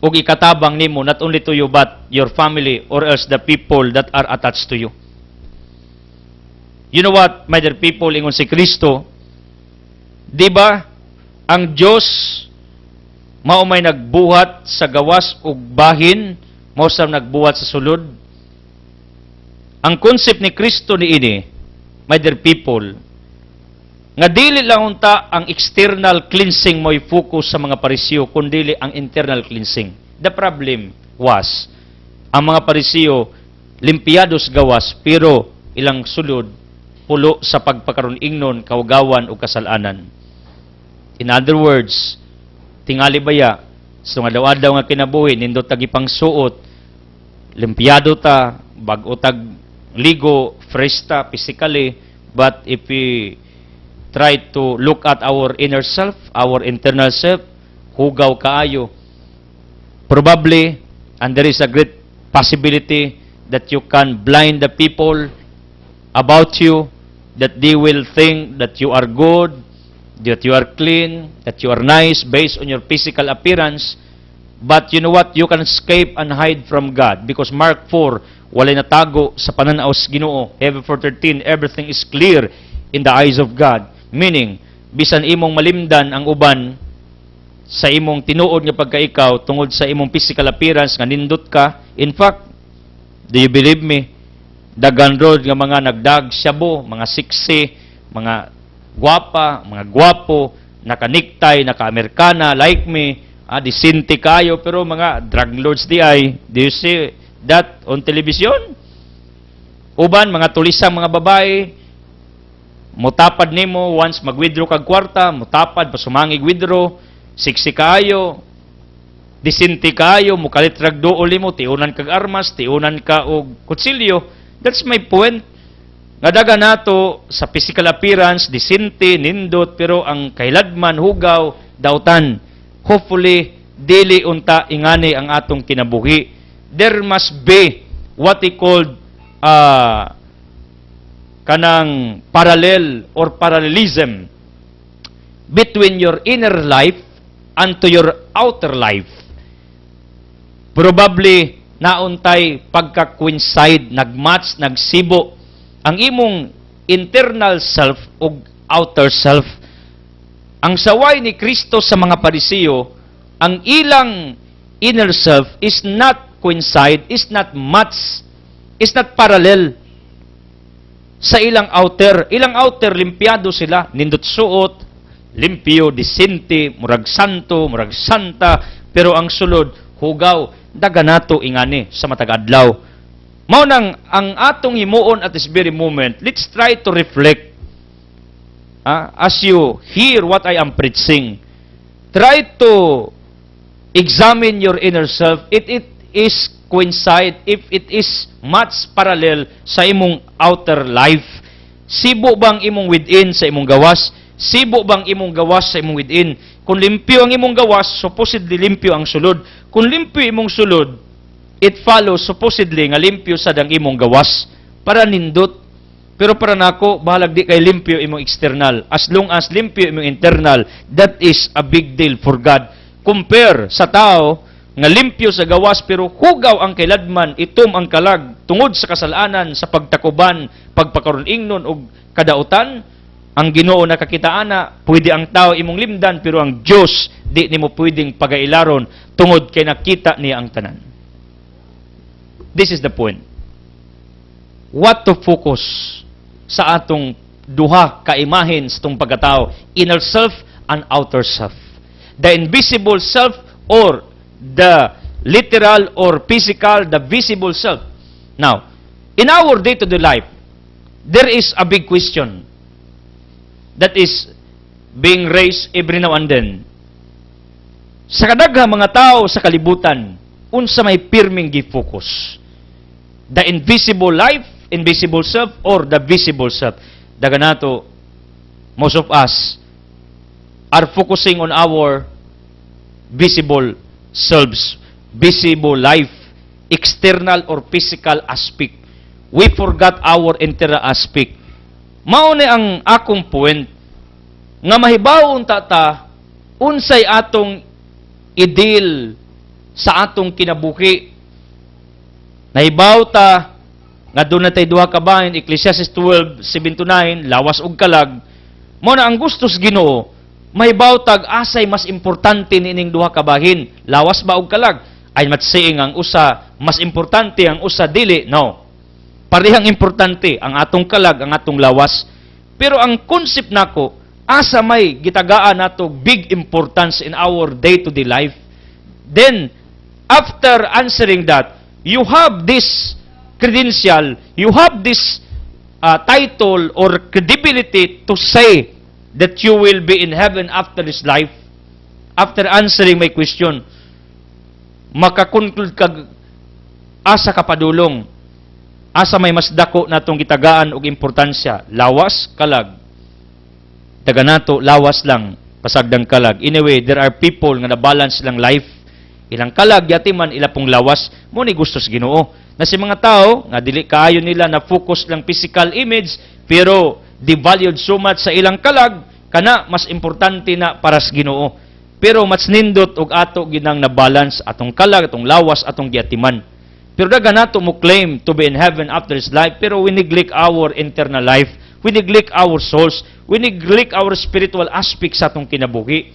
og ikatabang nimo not only to you but your family or else the people that are attached to you. You know what, my dear people, ingon si Kristo, di ba ang Diyos mao may nagbuhat sa gawas ug bahin, mao sa nagbuhat sa sulod. Ang concept ni Kristo niini, my dear people, nga dili lang unta ang external cleansing mo'y focus sa mga Pariseo, kundi ang internal cleansing. The problem was, ang mga Pariseo, limpyados gawas, pero ilang sulod, pulo sa pagpakaroon ingnon, kaugawan o kasalanan. In other words, tingali baya, so nga daw nga kinabuhi, nindot tagipang suot, limpyado ta, bag-o tag ligo, fresh ta, physically, but if we try to look at our inner self, our internal self, hugaw kaayo, probably, and there is a great possibility that you can blind the people about you that they will think that you are good, that you are clean, that you are nice based on your physical appearance. But you know what? You can escape and hide from God because Mark 4, walay natago sa pananaw sa Ginoo. Hebrews 4:13, everything is clear in the eyes of God. Meaning, bisan imong malimdan ang uban sa imong tinuod nga pagkaikaw tungod sa imong physical appearance nga nindot ka. In fact, do you believe me? Daghan road nga mga nagdag syabo, mga siksi, mga gwapa, mga gwapo, naka-necktie, naka-Amerikana, like me, disinte kayo, pero mga drug lords di ay. Do you see that on television? Uban, mga tulisang mga babae, mutapad nimo once mag-withdraw kag kwarta, mutapad, pasumangig withdraw, siksi kayo, disinte kayo, mukalit ragdool mo, tiunan kag armas, tiunan ka og kutsilyo. That's my point. Nadaga nato sa physical appearance, disinte, nindot, pero ang kailadman, hugaw, dautan. Hopefully, dili unta ingani ang atong kinabuhi. There must be what he called kanang parallel or parallelism between your inner life and to your outer life. Probably, nauntay pagka-coincide, nagmatch, nagsibo ang imong internal self o outer self. Ang saway ni Kristo sa mga Parisiyo, ang ilang inner self is not coincide, is not match, is not parallel sa ilang outer. Ilang outer, limpyado sila, nindot suot, limpyo, disente, murag santo, murag santa, pero ang sulod, hugaw, daga nato ingani sa matag adlaw. Mao nang ang atong himuon at this very moment, let's try to reflect. As you hear what I am preaching, try to examine your inner self. If it is coincide, if it is much parallel sa imong outer life. Sibo bang imong within sa imong gawas? Sibo bang imong gawas sa imong within? Kung limpyo ang imong gawas, supposedly limpyo ang sulod. Kung limpyo imong sulod, it follows supposedly nga limpyo sad ang imong gawas para nindot. Pero para nako, bahalag di kay limpyo imong external. As long as limpyo imong internal, that is a big deal for God. Compare sa tao nga limpyo sa gawas pero hugaw ang kailadman, itom ang kalag tungod sa kasalanan, sa pagtakuban, pagpakaron ingnon og kadautan. Ang Ginoo nakakitaana, pwede ang tao imong limdan, pero ang Dios di nimo pwedeng pagailaron tungod kay nakita niya ang tanan. This is the point. What to focus sa atong duha ka imahen sa atong pagkatao, inner self and outer self. The invisible self or the literal or physical, the visible self. Now, in our day-to-day life, there is a big question that is being raised every now and then. Sa kadaghang mga tao sa kalibutan, unsa may pirming gi-focus? The invisible life, invisible self, or the visible self? Daga nato, most of us are focusing on our visible selves, visible life, external or physical aspect. We forgot our internal aspect. Mao ni ang akong point nga mahibawon ta unsay atong ideal sa atong kinabuhi. Nahibaw ta nga doon natay duha ka bahin, Ecclesiastes 12:7-9, lawas og kalag. Mao na ang gustos Ginoo, mahibaw tag asay mas importante nining duha ka bahin, lawas ba og kalag? I'm not saying ang usa mas importante, ang usa dili. No. Parehang importante ang atong kalag, ang atong lawas. Pero ang concept nako, asa may gitagaan nato big importance in our day-to-day life. Then, after answering that, you have this credential, you have this title or credibility to say that you will be in heaven after this life. After answering my question, makakonclude kag asa ka padulong. Asa may mas dako natong gitagaan og importansya, lawas, kalag. Daga nato, lawas lang, pasagdang kalag. Anyway, there are people nga na-balance lang life. Ilang kalag, yati man, ila pong lawas, mo ni gustos Ginoo. Na si mga tao, nga dili kaayo nila na focus lang physical image, pero devalued so much sa ilang kalag, kana mas importante na para sa Ginoo. Pero mas nindot og ato ginang na balance atong kalag, atong lawas, atong giatiman. Pero daga nato mo claim to be in heaven after this life, pero we neglect our internal life, we neglect our souls, we neglect our spiritual aspects sa atong kinabuhi.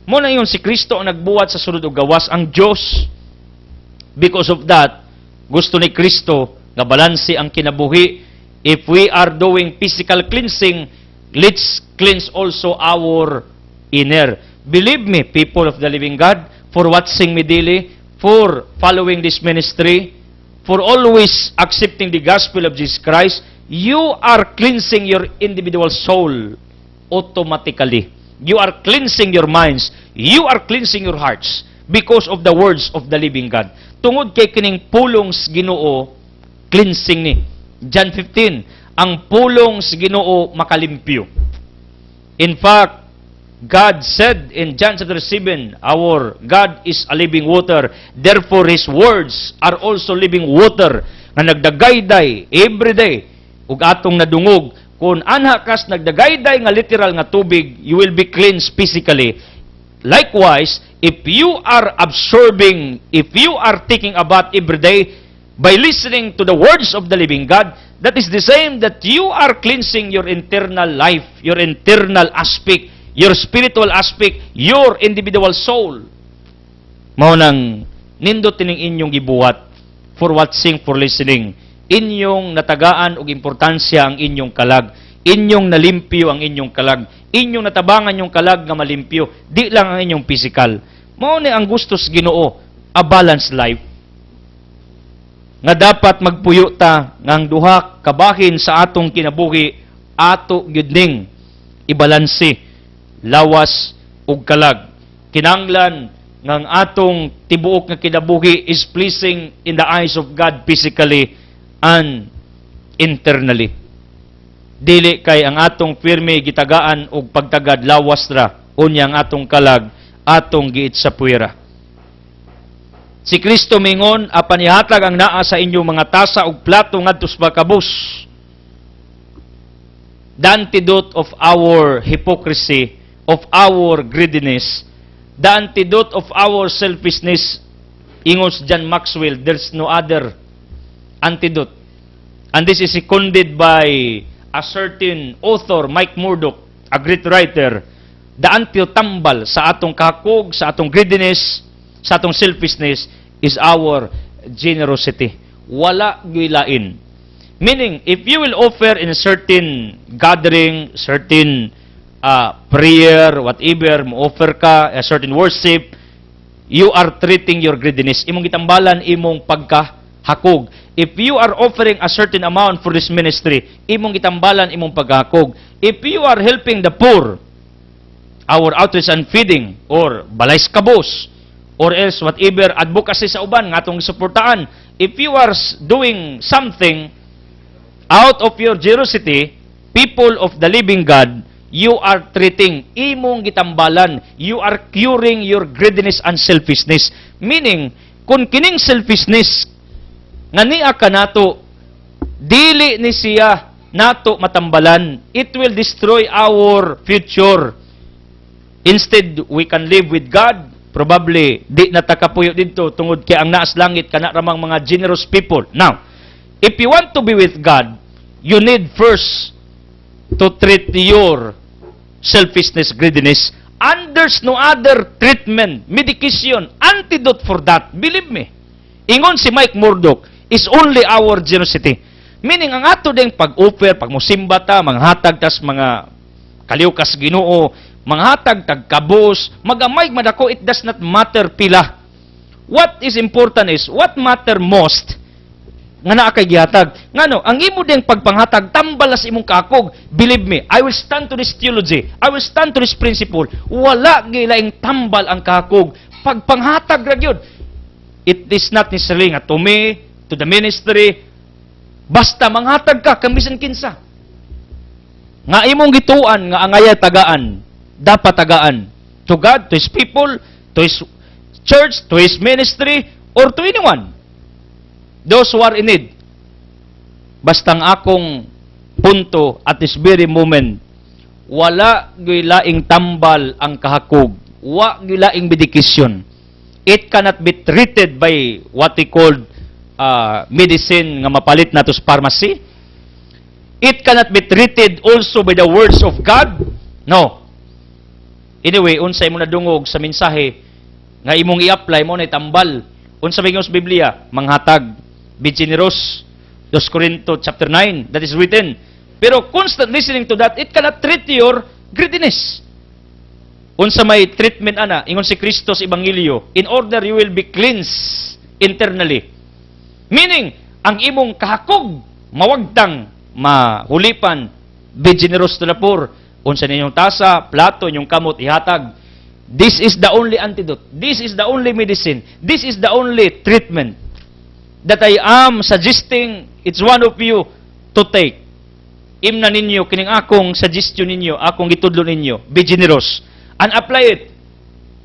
Mo na yun si Kristo ang nagbuhat sa sulod og gawas, ang Dios. Because of that, gusto ni Kristo nga balanse ang kinabuhi. If we are doing physical cleansing, let's cleanse also our inner. Believe me, people of the living God, for watching me daily, for following this ministry, for always accepting the gospel of Jesus Christ, you are cleansing your individual soul automatically. You are cleansing your minds. You are cleansing your hearts because of the words of the living God. Tungod kay kining pulong sa Ginoo, cleansing ni. John 15, ang pulong sa Ginoo makalimpyo. In fact, God said in John chapter 7, our God is a living water. Therefore, His words are also living water na nagdagayday every day ug atong nadungog. Kung anha kas nagdagayday nga literal nga tubig, you will be cleansed physically. Likewise, if you are absorbing, if you are taking a bath every day by listening to the words of the living God, that is the same that you are cleansing your internal life, your internal aspect, your spiritual aspect, your individual soul. Mao nang nindot tining inyong gibuhat for watching, for listening. Inyong natagaan og importansya ang inyong kalag. Inyong nalimpyo ang inyong kalag. Inyong natabangan yung kalag nga malimpyo. Di lang ang inyong physical. Mao ni ang gusto sa Ginoo, a balanced life. Nga dapat magpuyo ta ngang duha kabahin sa atong kinabuhi, ato gyud ning ibalanse lawas ug kalag. Kinanglan ngang atong tibuok nga kinabuhi is pleasing in the eyes of God physically and internally. Dili kay ang atong firme gitagaan og pagtagad lawas ra unya ang atong kalag atong giit sa puwera. Si Kristo mingon, apan ihatag ang naa sa inyong mga tasa ug plato ngadto sa kabus. The antidote of our hypocrisy, of our greediness, the antidote of our selfishness, ingos John Maxwell, there's no other antidote. And this is seconded by a certain author, Mike Murdock, a great writer. The antidote tambal sa atong kakog, sa atong greediness, sa atong selfishness, is our generosity. Wala gilain. Meaning, if you will offer in a certain gathering, certain prayer, whatever, mo offer ka, a certain worship, you are treating your greediness. Imong gitambalan, imong pagkahakog. If you are offering a certain amount for this ministry, imong gitambalan, imong pagkahakog. If you are helping the poor, our outreach and feeding, or balay kabos, or else whatever advocacy sa uban nga atong suportaan, if you are doing something out of your generosity, people of the living God, you are treating imong gitambalan, you are curing your greediness and selfishness. Meaning, kung kining selfishness nga niya ka nato, dili ni siya nato matambalan, it will destroy our future. Instead, we can live with God. Probably, di natakapuyo dito tungod kay ang naas langit kana ramang mga generous people. Now, if you want to be with God, you need first to treat your selfishness, greediness, and there's no other treatment, medication, antidote for that. Believe me. Ingon si Mike Murdock, is only our generosity. Meaning, ang ato ding pag-offer, pag-musimba ta, manghatag tas mga kaliukas Ginoo, manghatag tagkabos, magamay madako, it does not matter pila. What is important is, what matter most, nga naa kay gihatag. Ngano, ang imo ding pagpanghatag, tambalas imong kakog, believe me, I will stand to this theology, I will stand to this principle, wala gilaing tambal ang kakog, pagpanghatag ra gyud. It is not necessarily nga to me, to the ministry, basta manghatag ka, kamisan kinsa. Nga imong gituan, nga angaya tagaan, dapat tagaan to God, to His people, to His church, to His ministry, or to anyone. Those who are in need. Basta ang akong punto at this very moment, wala gilaing tambal ang kahakog, wa gilaing medikasyon. It cannot be treated by what we called medicine nga mapalit nato sa pharmacy. It cannot be treated also by the words of God. No. Anyway, unsay mo nadungog sa mensahe nga imong i-apply mo na tambal. Unsa bingos Biblia, manghatag, be generous. 2 Corinto chapter 9, that is written. Pero constant listening to that, it cannot treat your greediness. Unsa may treatment ana, ingon si Kristo sa Ebanghelyo, in order you will be cleansed internally. Meaning, ang imong kahakog, mawagtang, mahulipan, be generous to the poor. Unsa ninyong tasa, plato, inyong kamot, ihatag. This is the only antidote. This is the only medicine. This is the only treatment that I am suggesting it's one of you to take. Imna ninyo, kining akong suggestion ninyo, akong gitudlo ninyo, be generous. And apply it.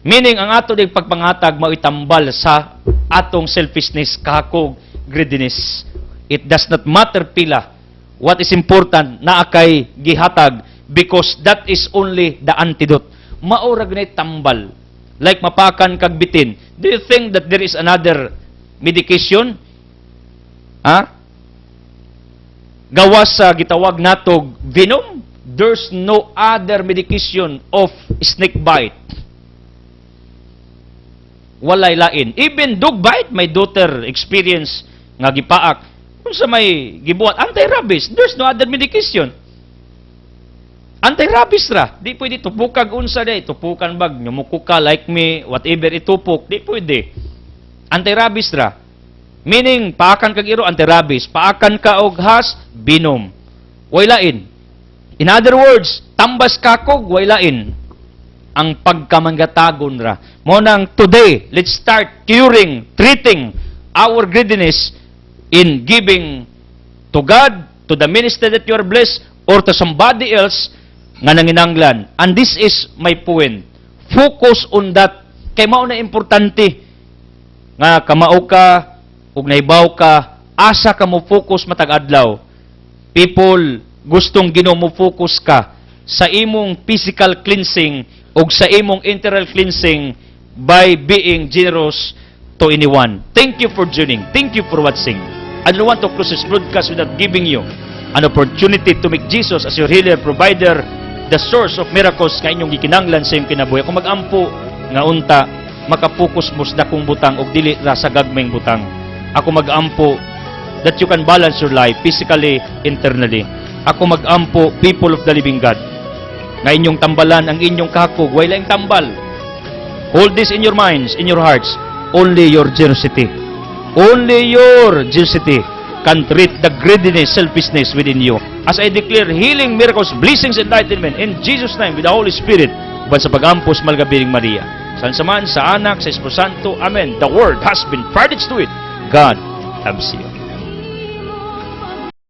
Meaning, ang ato ding pagpanghatag, maitambal sa atong selfishness, kahakog, greediness. It does not matter pila. What is important, na akay gihatag, because that is only the antidote. Maurag na tambal. Like mapakan kag bitin. Do you think that there is another medication? Gawas sa gitawag natog venom? There's no other medication of snake bite. Walay lain. Even dog bite, my daughter experience nga gipaak. Kung sa may gibuhat, anti-rabies, there's no other medication. Anti-rabies ra. Di pwede tupukag unsa day. Tupukan bag, nyumuko ka like me, whatever itupok. Di pwede. Anti-rabies ra. Meaning, paakan kag iro, anti-rabies. Paakan ka og has, binom. Way lain. In other words, tambas kakog, way lain. Ang pagkamanggatagon ra. Mo nang today, let's start curing, treating our greediness in giving to God, to the minister that you are blessed, or to somebody else nga nanginanglan. And this is my point. Focus on that. Kay mao na importante nga kamao ka ug naibaw ka, asa ka mo focus matag adlaw. People gustong Ginoo mo focus ka sa imong physical cleansing ug sa imong internal cleansing by being generous to anyone. Thank you for joining. Thank you for watching. I don't want to close this broadcast without giving you an opportunity to make Jesus as your healer, provider, the source of miracles nga inyong gikinanglan sa inyong kinabuhi. Kung magampo nga unta, makapokus mo sa dakong butang o dili ra sa gagmayng butang. Ako magampo that you can balance your life physically, internally. Ako magampo, people of the living God, nga inyong tambalan ang inyong kahakog, way laing tambal. Hold this in your minds, in your hearts. Only your generosity. Only your generosity can treat the greediness, selfishness within you. As I declare healing, miracles, blessings, enlightenment in Jesus' name with the Holy Spirit, but sa pag-ampos malgabiring Maria. San saman sa anak, sa Espiritu Santo. Amen. The word has been furnished to it. God loves you.